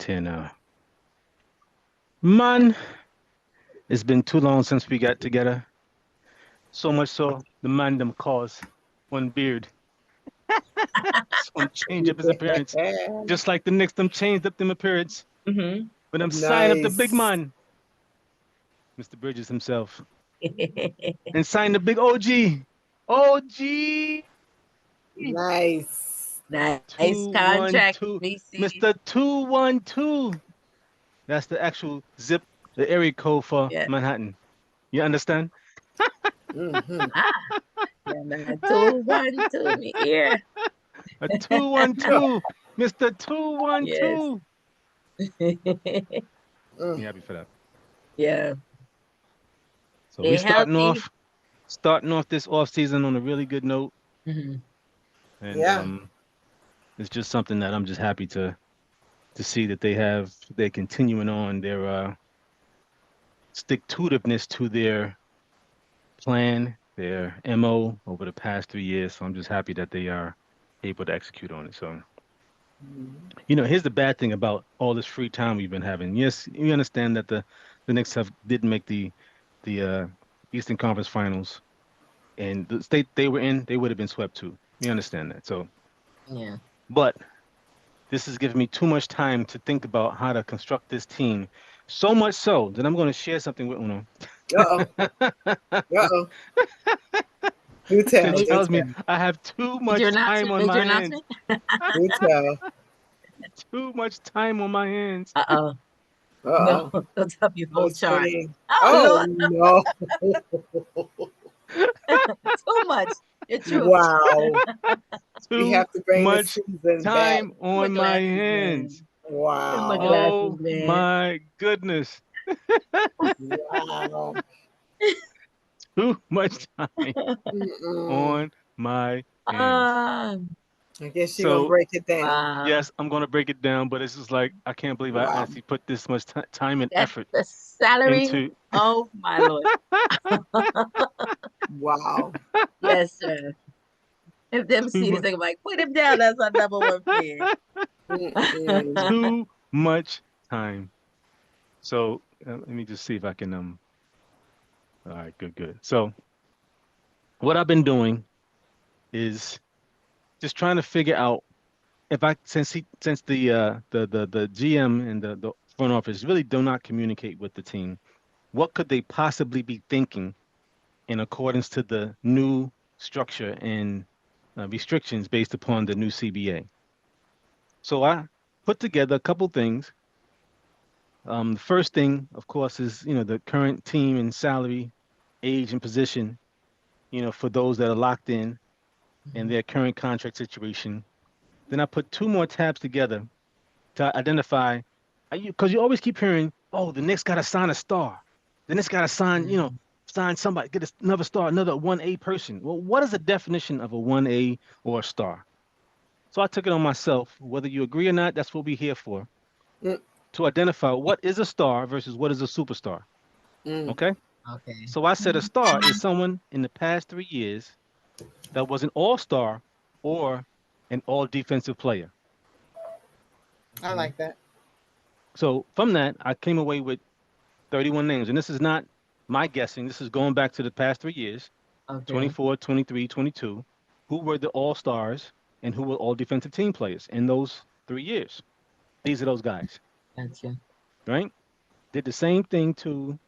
here now. Man, it's been too long since we got together. So much so, the man them cause one beard. Just want to change up his appearance. Just like the Knicks them changed up them appearance. Mm-hmm. But I'm signing up the big Nice. man, Mr. Bridges himself. And sign the big OG. OG Nice. Nice contract, 212. VC. Mr. 212. That's the actual zip, the area code for Yeah. Manhattan. You understand? Mm-hmm. Ah, yeah, man. 212 me here. A 212. Mr. 212. Yes. Mm. You happy for that? Yeah. So we Stay healthy. starting off this off season on a really good note. Mm-hmm. And Yeah. it's just something that I'm just happy to see that they're continuing on their stick to itiveness to their plan, their MO over the past 3 years. So I'm just happy that they are able to execute on it. So, here's the bad thing about all this free time we've been having. Yes, you understand that the Knicks didn't make the Eastern Conference Finals, and the state they were in, they would have been swept too. You understand that. So, Yeah. but this has given me too much time to think about how to construct this team. So much so that I'm going to share something with Uno. Uh-oh. Uh-oh. Do That tell. Do tells me tell. I have too Major much time announcement. on Major my hands. announcement. Do tell. Too much time on my hands. Uh-oh. No, Uh-oh. don't tell me full What's chart. saying? Oh Oh, Lord, no. too much. The truth. Wow. We Too have to bring the much season back. time My on my glasses, hands. man. My Wow. glasses, Oh man. my goodness. Wow. Too much time Mm-mm. on my hands. Ah, I guess you're going to So, break it down. wow. yes, I'm going to break it down, but it's just like I can't believe I Wow. actually put this much time and That's effort the salary. into. Oh my Lord. Wow. Yes, sir. If them Too see this, much, they're like, put him down. That's our number one fan. Mm-mm. too much time. So let me just see if I can. All right, good, good. So what I've been doing is just trying to figure out if I since the GM and the front office really do not communicate with the team, what could they possibly be thinking in accordance to the new structure and restrictions based upon the new CBA? So I put together a couple things. The first thing, of course, is the current team and salary, age and position. For those that are locked in their current contract situation. Then I put two more tabs together to identify, because you always keep hearing, oh, the Knicks got to sign a star. The Knicks got to sign, Mhm. sign somebody, get another star, another 1A person. Well, what is the definition of a 1A or a star? So I took it on myself. Whether you agree or not, that's what we're here for, Mm-mm. to identify what is a star versus what is a superstar. Okay? Okay. So I said a star is someone in the past 3 years that was an all-star or an all defensive player. I Okay. like that. So from that, I came away with 31 names. And this is not my guessing. This is going back to the past 3 years, Okay. 24, 23, 22, who were the all-stars and who were all defensive team players in those 3 years. These are those guys, Gotcha. right? Did the same thing to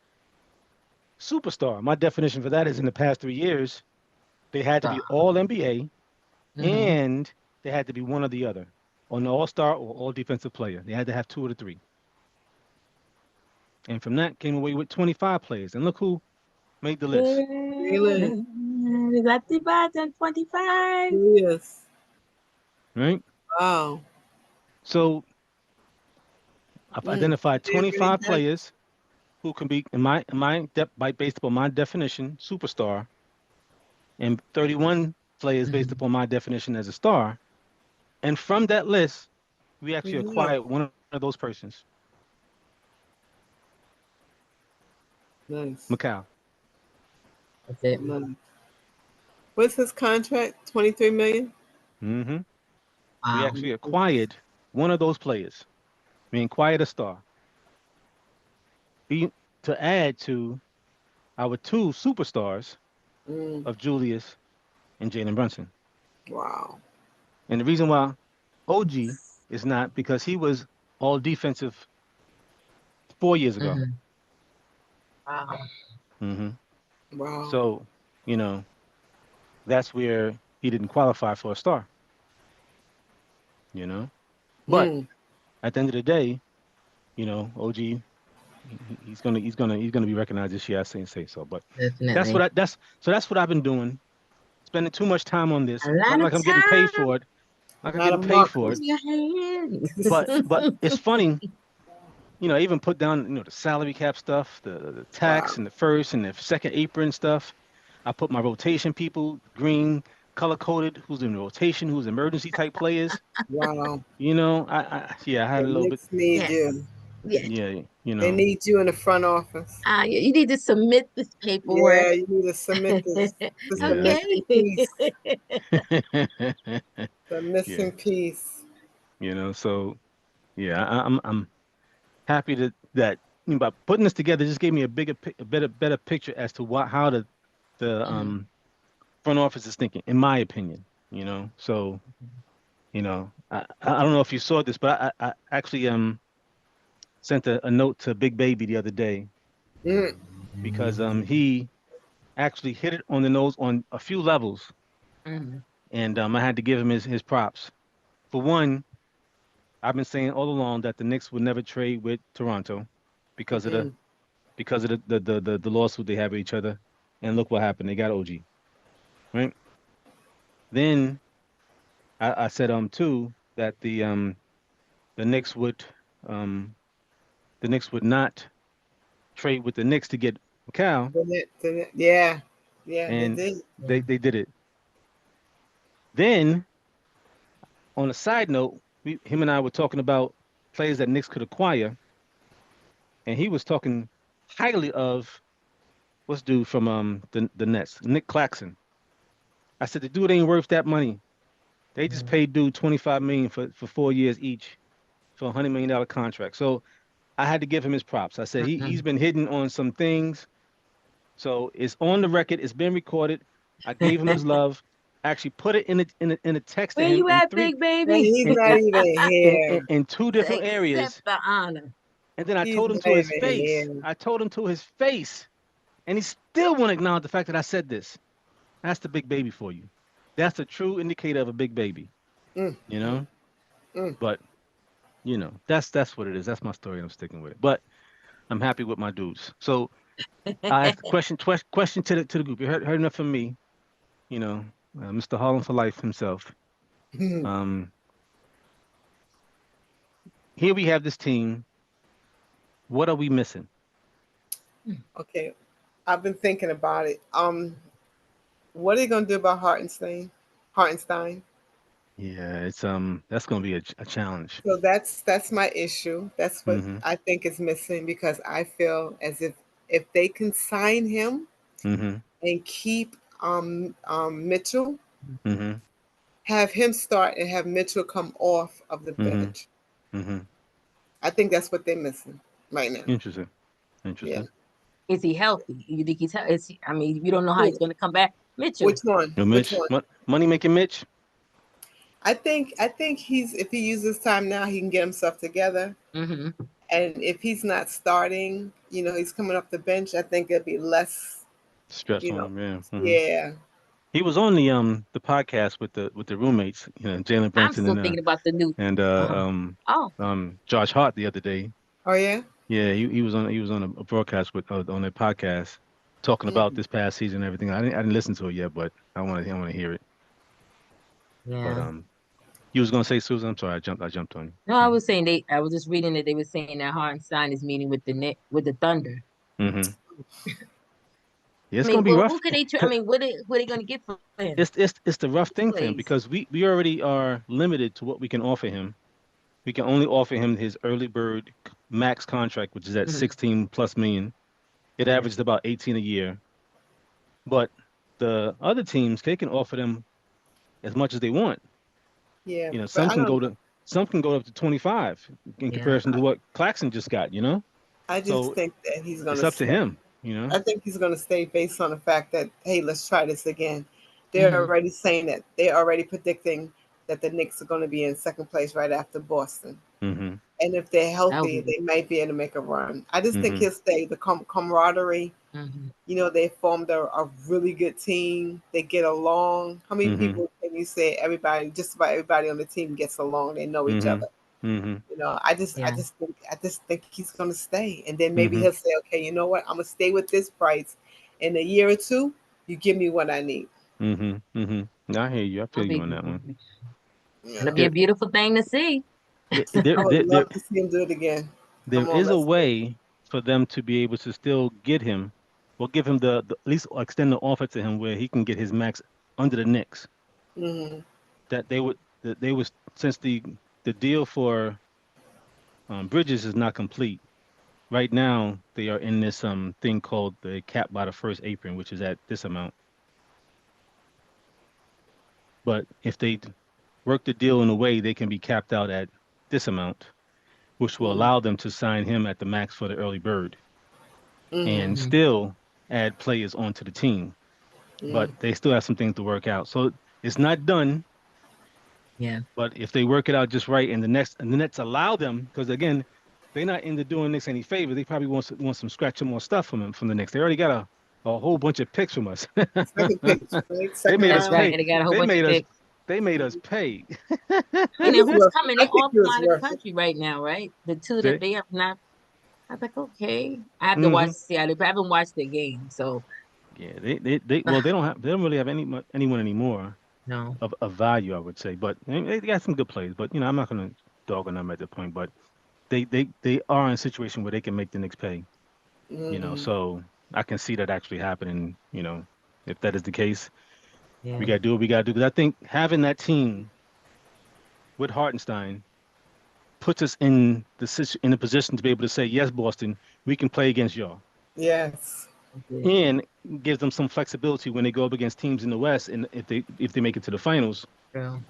superstar. My definition for that is in the past 3 years, they had to So, be all NBA hmm and they had to be one or the other, or an all-star or all defensive player. They had to have two of the three. And from that came away with 25 players. And look who made the list, Really? we got the button 25. Yes. right? Wow. So I've You identified did really 25 nice. players who can be, based upon my definition, superstar, and 31 players based Mhm. upon my definition as a star. And from that list, we actually Yeah. acquired one of those persons, Nice. Macau. That's it. Nice. What's his contract? 23 million? Hmm We Wow. actually acquired one of those players. We inquired a star. Be, to add to our two superstars Mm, of Julius and Jalen Brunson. wow. And the reason why OG is not because he was all defensive 4 years ago. Mm-hmm. Wow. hmm Wow. So, you know, that's where he didn't qualify for a star, you know. But Mm, at the end of the day, OG, he's gonna be recognized this year. I say so. But Definitely. that's what I've been doing. Spending too much time on this. A Not lot of like I'm getting paid time for it. Like I'm not a getting paid for marker. it. on your hands. But it's funny. I even put down, the salary cap stuff, the tax Wow. and the first and the second apron stuff. I put my rotation people, green, color coded, who's in rotation, who's emergency type players. Wow. Yeah, I had The a little bit, Knicks need Yes. you. Yes. yeah, They need you in the front office. You need to submit this paperwork. Yeah, you need to submit this the yeah, missing Okay. piece. The yeah, missing piece. so yeah, I'm happy that by putting this together just gave me a better picture as to how the Mhm. front office is thinking, in my opinion. So, I don't know if you saw this, but I actually sent a note to Big Baby the other day Mm, because he actually hit it on the nose on a few levels, Mhm. and I had to give him his props. For one, I've been saying all along that the Knicks would never trade with Toronto because of the mm, because of the lawsuit they have with each other, and look what happened. They got OG, right? Then I said too that the Knicks would um the Knicks would not trade with the Knicks to get Cal, yeah. Yeah, they and did. Yeah. they did it. Then on a side note, him and I were talking about players that Knicks could acquire, and he was talking highly of what's dude from the Nets, Nick Claxton. I said the dude ain't worth that money. They just Mhm. paid dude 25 million for 4 years each for $100 million contract. So I had to give him his props. I said he's Mhm. been hitting on some things. So it's on the record. It's been recorded. I gave him his love. I actually put it in a text to Where him you in at, three big And baby? he's in not in, even here. in two To different accept areas. the honor. And then I He's told him not to his even face. here. I told him to his face, and he still won't acknowledge the fact that I said this. That's the big baby for you. That's a true indicator of a big baby. Mm, You mm, know. mm. But that's what it is. That's my story. I'm sticking with it. But I'm happy with my dudes. So I asked the question to the group. You heard enough from me. You know, Mr. Harlem for life himself. Um, Here we have this team. What are we missing? Okay, I've been thinking about it. What are they gonna do about Hartenstein? Hartenstein. Yeah, it's that's gonna be a challenge. So that's my issue. That's what Mm-hmm. I think is missing because I feel as if they can sign him Mm-hmm. and keep Mitchell, Mm-hmm. have him start and have Mitchell come off of the Mm-hmm. bench. Mm-hmm. I think that's what they're missing right now. Interesting. Yeah. Interesting. Is he healthy? You think he's healthy? I mean, you don't know how Who? he's going to come back. Which Mitchell. one? Which Mitch, one? money making Mitch. I think he's if he uses time now, he can get himself together. Hmm. And if he's not starting, he's coming off the bench. I think it'll be less, Stress you on know. him. Yeah. Mm-hmm. Yeah. He was on the podcast with the roommates. Jalen I'm Brunson still thinking about the new. and Uh, oh, Josh Hart the other day. Oh yeah. Yeah, he was on a broadcast on their podcast talking about Mm. this past season and everything. I didn't listen to it yet, but I want to hear it. But yeah. you was gonna say Susan. I'm sorry, I jumped on No, I you. was saying they. I was just reading that they were saying that Hartenstein is meeting with the net with the Thunder. Mm-hmm. Yeah, I it's mean, gonna be well, who rough. could they? I mean, what are they going to get for him? It's the rough He thing for him plays. because we already are limited to what we can offer him. We can only offer him his early bird max contract, which is at Hmm. 16 plus million. It Yeah. averaged about 18 a year. But the other teams, they can offer them as much as they want. Yeah. But Some I can go don't. to. some can go up to 25 in Yeah. comparison to what Claxton just got. I just So think that he's going it's to up to stay. him. I think he's going to stay based on the fact that, hey, let's try this again. They're Mhm. already saying that. They're already predicting that the Knicks are going to be in second place right after Boston. Mm-hmm. And if they're That would healthy, be. they might be able to make a run. I just think Mm-hmm. he'll stay. The camaraderie, Mhm. they formed a really good team. They get along. How many Mm-hmm. people can you say everybody, just about everybody on the team gets along? They know each Mm-hmm. other. Mm-hmm. I Yeah. just think he's gonna stay, and then maybe Mm-hmm. he'll say, okay, you know what, I'm gonna stay with this price. In a year or two, you give me what I need. Mm-hmm. Mm-hmm. I hear you. I feel That'll you be. on that one. Yeah, That'll be a There, beautiful thing to see. I would love to see him do it again. there Come on, is a let's do it. way for them to be able to still get him, or give him at least extend the offer to him where he can get his max under the Knicks. Mm-hmm. That they would since the deal for Bridges is not complete. Right now, they are in this thing called the cap by the first apron, which is at this amount. But if they work the deal in a way, they can be capped out at this amount, which will allow them to sign him at the max for the early bird Mm-hmm. and Mhm. still add players onto the team. Mm-hmm. But they still have some things to work out. So it's not done. Yeah. But if they work it out just right, and the Nets allow them, because again, they're not into doing Knicks any favor. They probably want some scratching more stuff from the Knicks. They already got a whole bunch of picks from us. Second pick, right? They Second made us That's round. right. pay. And they got a whole They bunch of made us picks. they made us pay. And He then was who's worth it. coming? I They think all he was flying the worth it. country right now, right? The two that See? they have not. I was like, okay. I have to watch Hmm. to see how they. I haven't watched the game, so Yeah, they well they don't really have anyone anymore no. of value, I would say. But they got some good players. But I'm not gonna dog on them at the point. But they are in a situation where they can make the Knicks pay. Mm-hmm. So I can see that actually happening. If that is the case, we Yeah. gotta do what we gotta do. Because I think having that team with Hartenstein puts us in the position to be able to say, yes, Boston, we can play against y'all, Yes. That's it. and gives them some flexibility when they go up against teams in the West, and if they make it to the finals, True.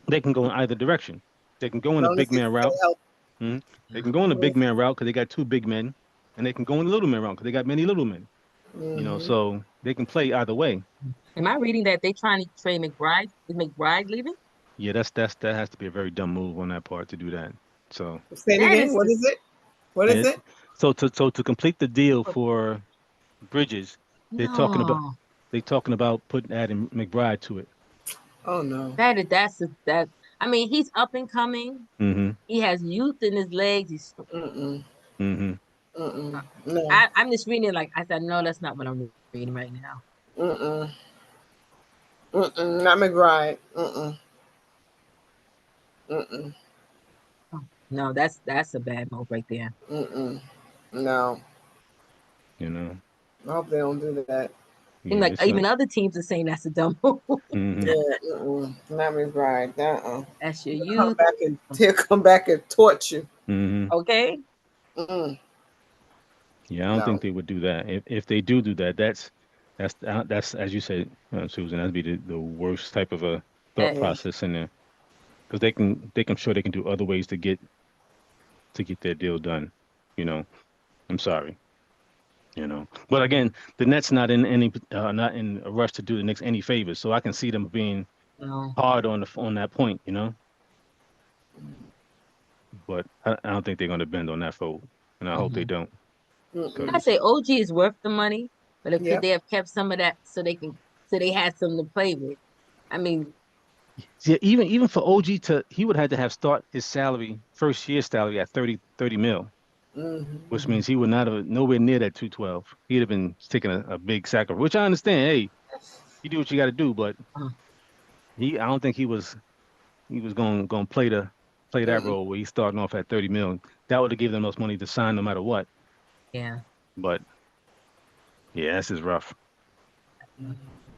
they can go in either direction. They can go As in a long as big he man stay route. healthy. Mhm. They Yeah. can go in a big man route because they got two big men, and they can go in the little man route because they got many little men. Mm-hmm. So they can play either way. Am I reading that they trying to trade McBride? Is McBride leaving? Yeah, that has to be a very dumb move on that part to do that. So Say it That again. is What is just it? What is yeah, it? so to complete the deal for Bridges, they're talking about no. putting adding McBride to it. Oh no. That. I mean, he's up and coming. Mm-hmm. He has youth in his legs. Mm-mm. Mm-hmm. Mm-mm. No. I'm just reading it like I said. No, that's not what I'm reading right now. Mm-mm. Mm-mm. Not McBride. Mm-mm. Mm-mm. Oh, no, that's a bad move right there. Mm-mm. No. You know. I hope they don't do that. And Yeah, like it's not. even other teams are saying that's a dumb move. Mm-hmm. Yeah. Mm-mm. Not McBride. Uh-uh. That's your Come youth. back and he'll come back and torch you. Mm-hmm. Okay. Mm-mm. Yeah, I don't think No. they would do that. If they do that, that's as you said, Susan. That'd be the worst type of a thought That Yeah. is. process in there because I'm sure they can do other ways to get their deal done. You know, I'm sorry. But again, the Nets not in a rush to do the Knicks any favors, so I can see them being No. hard on that point. But I don't think they're going to bend on that fold, and I hope they Hmm. don't. Mm-mm. I Because say OG is worth the money, but if could Yep. they have kept some of that so they had something to play with? I mean, yeah, even for OG he would have to have start his salary first year salary at 30 mil, Mm-hmm. which mhm. means he would not have nowhere near that 212. He'd have been taking a big sacrifice, which I understand. Hey, you do what you got to do, but Uh, I don't think he was going to play that Mm-mm. role where he's starting off at 30 mil. That would have given them most money to sign no matter what. yeah. But yeah, this is rough.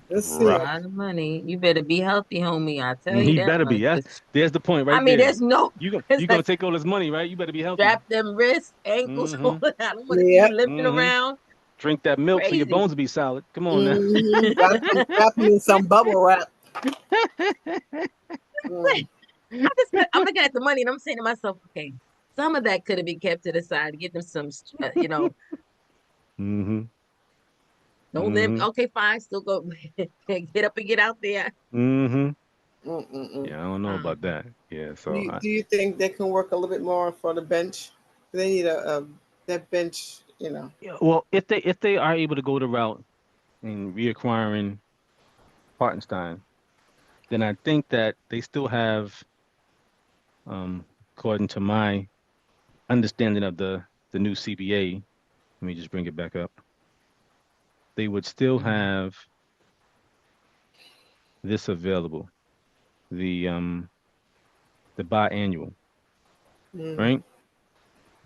Let's A see. Rough. lot of money. You better be healthy, homie. I tell you He that better be. much. There's the point I right mean, there. there's no. You It's gonna like take all this money, right? You better be healthy. strap them wrists, ankles, all Mm-hmm. that. I don't want to see you Yep. limping Mm-hmm. around. Drink that milk so your Crazy. bones will be solid. Come on now. Mm-hmm. Wrap him in some bubble wrap. Mm. I at the money and I'm saying to myself, okay, some of that could have been kept to the side to get them some, Mm-hmm. no limp. Mm-hmm. Okay, fine, still go get up and get out there. Mm-hmm. Mm-mm-mm. Yeah, I don't know about Um, that. Yeah, Do so you, I, do you think they can work a little bit more for the bench? They need a that bench, yeah, well, if they are able to go the route in reacquiring Hartenstein, then I think that they still have, um, according to my understanding of the new CBA, let me just bring it back up. They would still mhm, have this available, the biannual, Mm. right?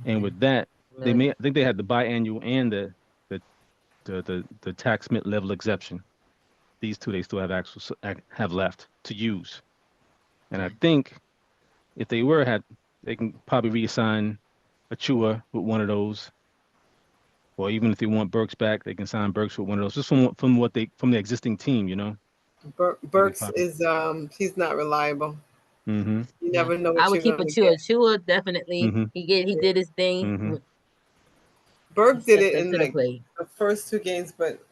And okay. with that, I Million. think they had the biannual and the the tax level exception. These two they still have have left to use. And I Okay. think if they were had, they can probably reassign Achua with one of those, or even if they want Burks back, they can sign Burks with one of those, just from what they from the existing team, They can Burks probably. is he's not reliable. Mm-hmm. You Yeah. never know I what would you're keep gonna Achua. get. Achua definitely. Mm-hmm. He did his thing. Mm-hmm. Burke He did stepped it up in to the like plate. the first two games, but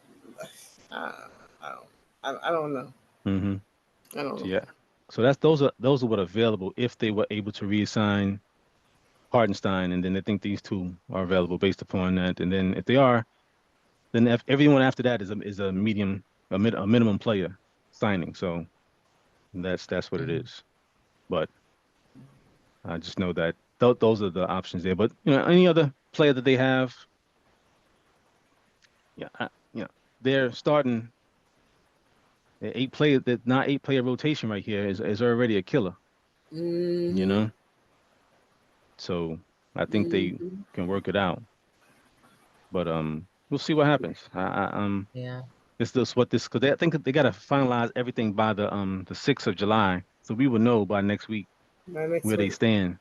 uh, I don't, I don't know. Mm-hmm. I don't So know. yeah. So those are what are available if they were able to reassign Hardenstein, and then I think these two are available based upon that. And then if they are, then if everyone after that is a medium a minimum player signing. So that's what it Mhm. is. But I just know that those are the options there. But any other player that they have, yeah, they're starting eight player that not eight player rotation right here is already a killer. You Mm-hmm. know, so I think they Mm-hmm. can work it out. But we'll see what happens. Yeah. This what this because I think that they got to finalize everything by the 6th of July, so we will know by next week By next where they week. stand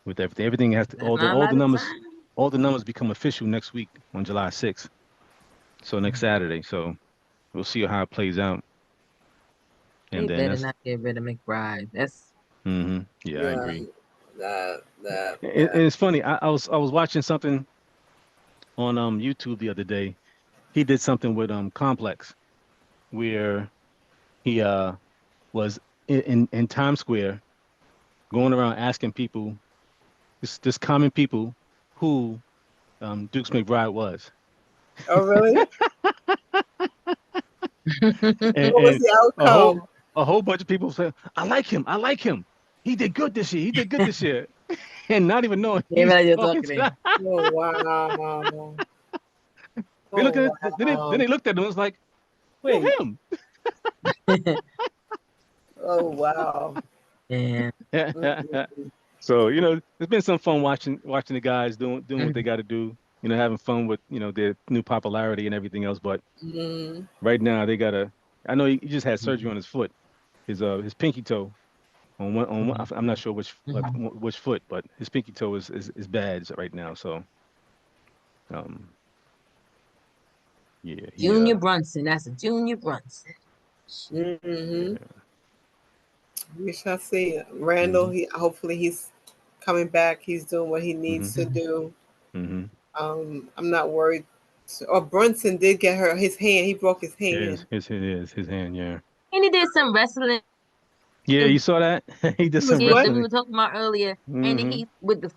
with everything. Everything has to That's not a lot of time. all the numbers become official next week on July 6th. So next Mhm. Saturday. So we'll see how it plays out. They And then better that's not get rid of McBride. That's yeah, I Yeah. agree. That. And it's funny. I was watching something on YouTube the other day. He did something with Complex where he was in Times Square going around asking people, just common people, who Dukes McBride was. Oh, really? and, What was and the a whole outcome? a whole bunch of people say, I like him. I like him. He did good this year. He did good this year. And not even knowing they he's realize you're talking talking to to him. Oh, wow. they look Oh, at it, then wow. they looked at him and was like, Wait. him. Oh, wow. Yeah. Mm-mm-mm. So, it's been some fun watching the guys doing what they Mhm. got to do, having fun with, their new popularity and everything else. But Mm. right now they gotta I know he just had surgery Mhm. on his foot, his pinky toe on one, Mhm. I'm not sure Mhm. which foot, but his pinky toe is bad right now. So um yeah, he Junior Brunson. That's a Junior Brunson. Mm-hmm. yeah. We shall see. Randall, Hmm. hopefully he's coming back. He's doing what he Hmm. needs to Mhm. do. Hmm. I'm not worried. Oh, Brunson did get hurt. His hand. He broke his His hand. his his hand, yeah. And he did some wrestling Yeah, you saw that? He did He was some gig that what? we wrestling. were talking about earlier. And then Hmm. he with the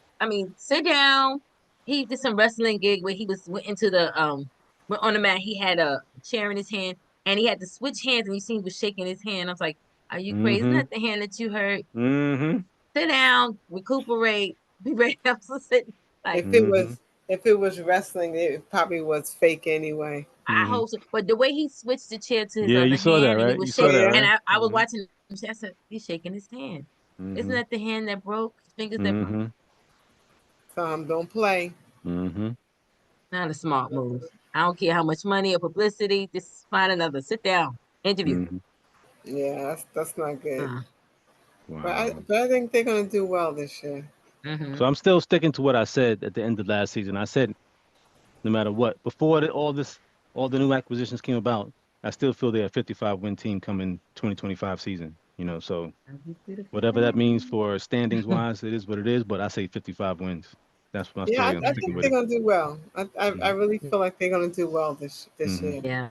sit down. He did some wrestling gig where he went into the went on the mat. He had a chair in his hand and he had to switch hands and you see he was shaking his hand. I was like, are you crazy? Isn't Hmm. that the hand that you hurt? Hmm. Sit down, recuperate, be ready. I'm so sitting like Hmm. If it was wrestling, it probably was fake anyway. I Hmm. hope so. But the way he switched the chair to his Yeah, you other saw that, hand and he right? You was saw shaking that, Yeah. and right? I was Hmm. watching him. I said, he's shaking his hand. Isn't Hmm. that the hand that broke? His fingers that broke? Hmm. Some don't play. Hmm. Not a smart move. I don't care how much money or publicity. Just find another. Sit down. Interview. Hmm. Yeah, that's not good. Uh, Wow. But I think they're gonna do well this year. So mm-hmm. I'm still sticking to what I said at the end of last season. I said no matter what, before all the new acquisitions came about, I still feel they're a 55 win team coming 2025 season. So He's beautiful. whatever that means for standings wise, it is what it is. But I say 55 wins. That's my Yeah, story. I'm I sticking think with they're it. gonna do well. I Hmm. really feel like they're gonna do well this Hmm. year. Yeah.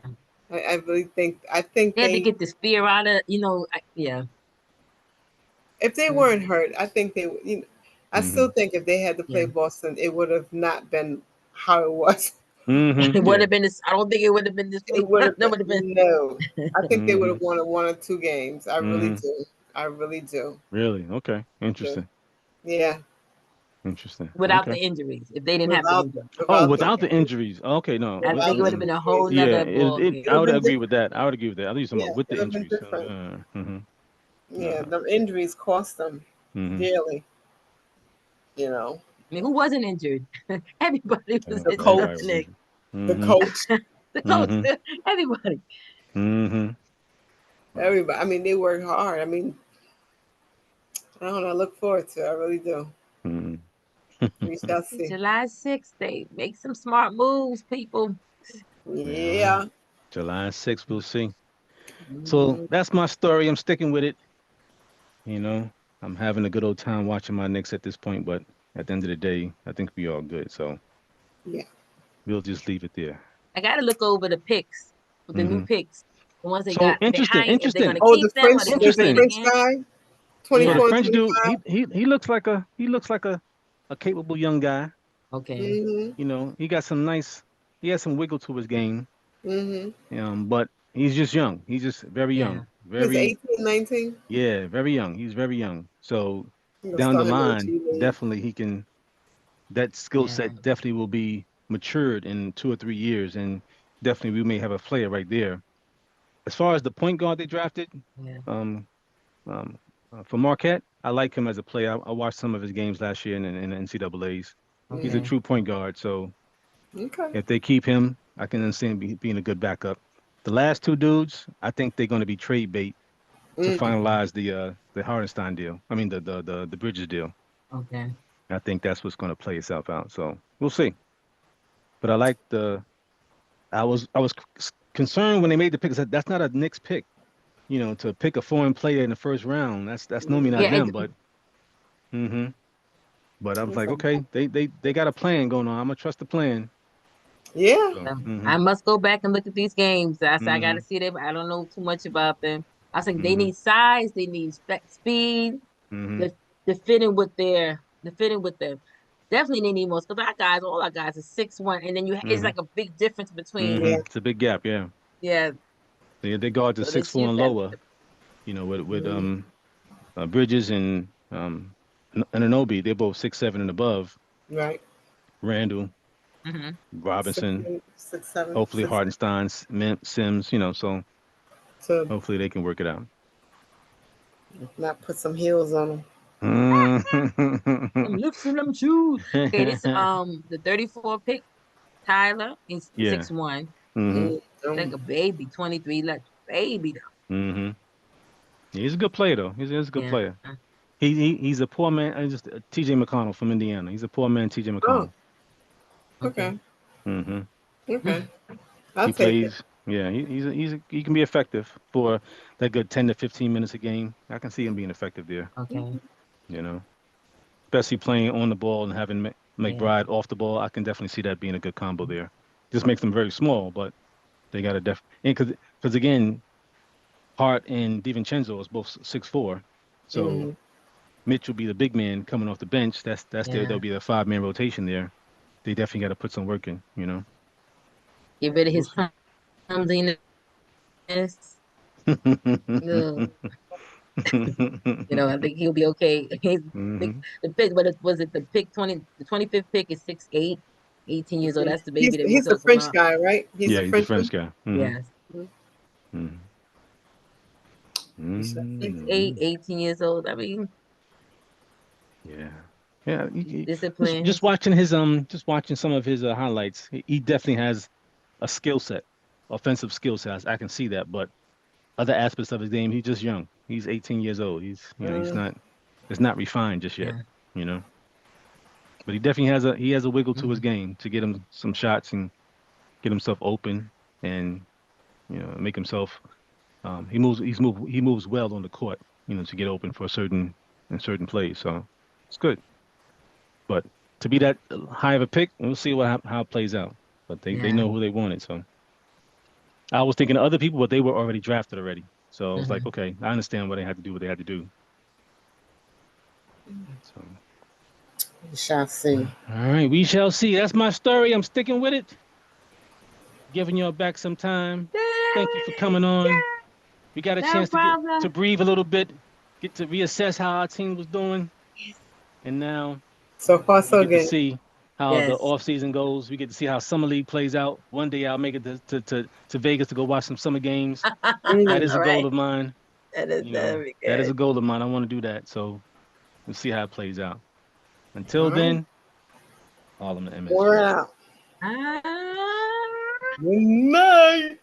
I really think. I think They had to get this fear out of, yeah. if they Mm. weren't hurt, I think they. I still Hmm. think if they had to play Yeah. Boston, it would have not been how it was. Hmm. It would Yeah. have been this. I don't think it would have been this It way. would have That would have been. been no. I think they would Hmm. have won one or two games. I really Hmm. do. I really do. Really? Okay. do. Interesting. Yeah, Interesting. Without Okay. the injuries. If they didn't have the without injuries, Oh, without the without the injuries. Okay, no. I think without it the would have been a whole injuries, Yeah, nother ball it I game. would would have been agree different. with that. I would agree with that. At least Yeah, with it the would have been injuries. different. Yeah, Uh-huh. the injuries cost them Hmm. dearly. You know, I mean, who wasn't injured? Everybody was the injured on Everybody the was coach, Knicks. injured. the Hmm. coach, The coach, Hmm. everybody. Hmm. Wow. everybody. I mean, they work hard. I mean, I don't know. I look forward to it. I really do. Hmm. We shall see. July 6th, they make some smart moves, people. Well, Yeah. July 6th, we'll see. So Mhm. that's my story. I'm sticking with it. You know, I'm having a good old time watching my Knicks at this point, but at the end of the day, I think we all good. So Yeah. we'll just leave it there. I got to look over the picks, the new Hmm. picks, the ones they So got interesting, behind, if they're going interesting, to Oh, the keep them or French, they're going to the trade interesting. French again. guy, So the Yeah. 24 and French dude, 25. he looks like a capable young guy. Okay. Mm-hmm. He got some nice, he has some wiggle to his game. Mm-hmm. But he's just young. He's just very Yeah. young. He's Very, 18, 19. yeah, very young. He's very young. So You're gonna down the start him in the line, G League. definitely he can, that skill Yeah. set definitely will be matured in 2 or 3 years. And definitely we may have a player right there. As far as the point guard they drafted, Yeah. um, um, for Marquette, I like him as a player. I watched some of his games last year in the NCAA's. He's a Mm-hmm. Okay. true point guard. So Okay. if they keep him, I can understand being a good backup. The last two dudes, I think they're going to be trade bait to Mm. Okay. finalize the Hardenstein deal. I mean the Bridges deal. Okay. I think that's what's going to play itself out. So we'll see. But I like the. I was concerned when they made the pick. I said that's not a Knicks pick. To pick a foreign player in the first round. That's normally not Yeah. Mm-hmm. them. Hmm but I was like, Okay. okay, they got a plan going on. I'm gonna trust the plan. Yeah. So. Hmm. I must go back and look at these games. I said I got to Hmm. see them. I don't know too much about them. I think they Hmm. need size. They need speed. Hmm. To, to fit in with them. Definitely they need more because all our guys are 6'1", and then it's Hmm. like a big difference between Hmm. Yeah. It's a big gap. Yeah. yeah. They guards are So six this four year and better. lower. With Mm-hmm. Bridges and Anobi, they're both 6'7" and above. Right. Randall, Hmm. Six, Robinson, 6, 7, hopefully 6. Hartenstein, Sims. So To hopefully they can work it out. not put some heels on them. Them lips and them shoes. Okay, this the 34 pick Tyler is Yeah. 6'1", Hmm. like a baby, 23, like baby Hmm. He's a good player though. He's a though. good Yeah. player. He's a poor man. Just T.J. McConnell from Indiana. He's a poor man. T.J. Oh, McConnell. Okay. okay. Hmm. Okay. I'll He take it. plays. Yeah, he can be effective for that good 10 to 15 minutes a game. I can see him being effective there. Okay. You know, especially playing on the ball and having Yeah. McBride off the ball. I can definitely see that being a good combo there. Just makes them very small, but they got to because again, Hart and DiVincenzo is both 6'4", so Mm-hmm. Mitch will be the big man coming off the bench. There'll Yeah. be the 5-man rotation there. They definitely got to put some work in. Get rid of We'll his see. clumsiness. Ugh. I think he'll be okay. Hmm. The pick, but was it the pick 25th pick is 6'8", 18 years old. That's the baby that we He's the talking French about. guy, right? He's Yeah, the he's the Frenchman. French guy. Hmm. Yes. Hmm. We shall see. 6'8", Hmm. 18 years old. I mean, Yeah. Yeah, just discipline. watching just watching some of his highlights. He definitely has a skill set, offensive skill set. I can see that, but other aspects of his game, he's just young. He's 18 years old. He's Uh, not, it's not refined just yet, Yeah. you know. But he definitely has a wiggle to his Mhm. game to get him some shots and get himself open and make himself. He moves well on the court. to get open for certain plays. So it's good. But to be that high of a pick, we'll see how it plays out. But they Yeah. know who they wanted. So I was thinking of other people, but they were already drafted already. So I was like, Hmm. okay, I understand why they had to do what they had to do. So We shall see. all right, we shall see. That's my story. I'm sticking with it. Giving y'all back some time. Thank you for coming on. We got a No chance to get problem. to breathe a little bit, get to reassess how our team was doing, and now So far, we so get to good. see how the Yes. off season goes. We get to see how summer league plays out. One day I'll make it to Vegas to go watch some summer games. I That Mm. is know, a goal right? of mine. That'd be That is a good. goal of mine. I want to do that. So we'll see how it plays out. All Until right. then, Harlem to We're MSG. out. Ah. Good night.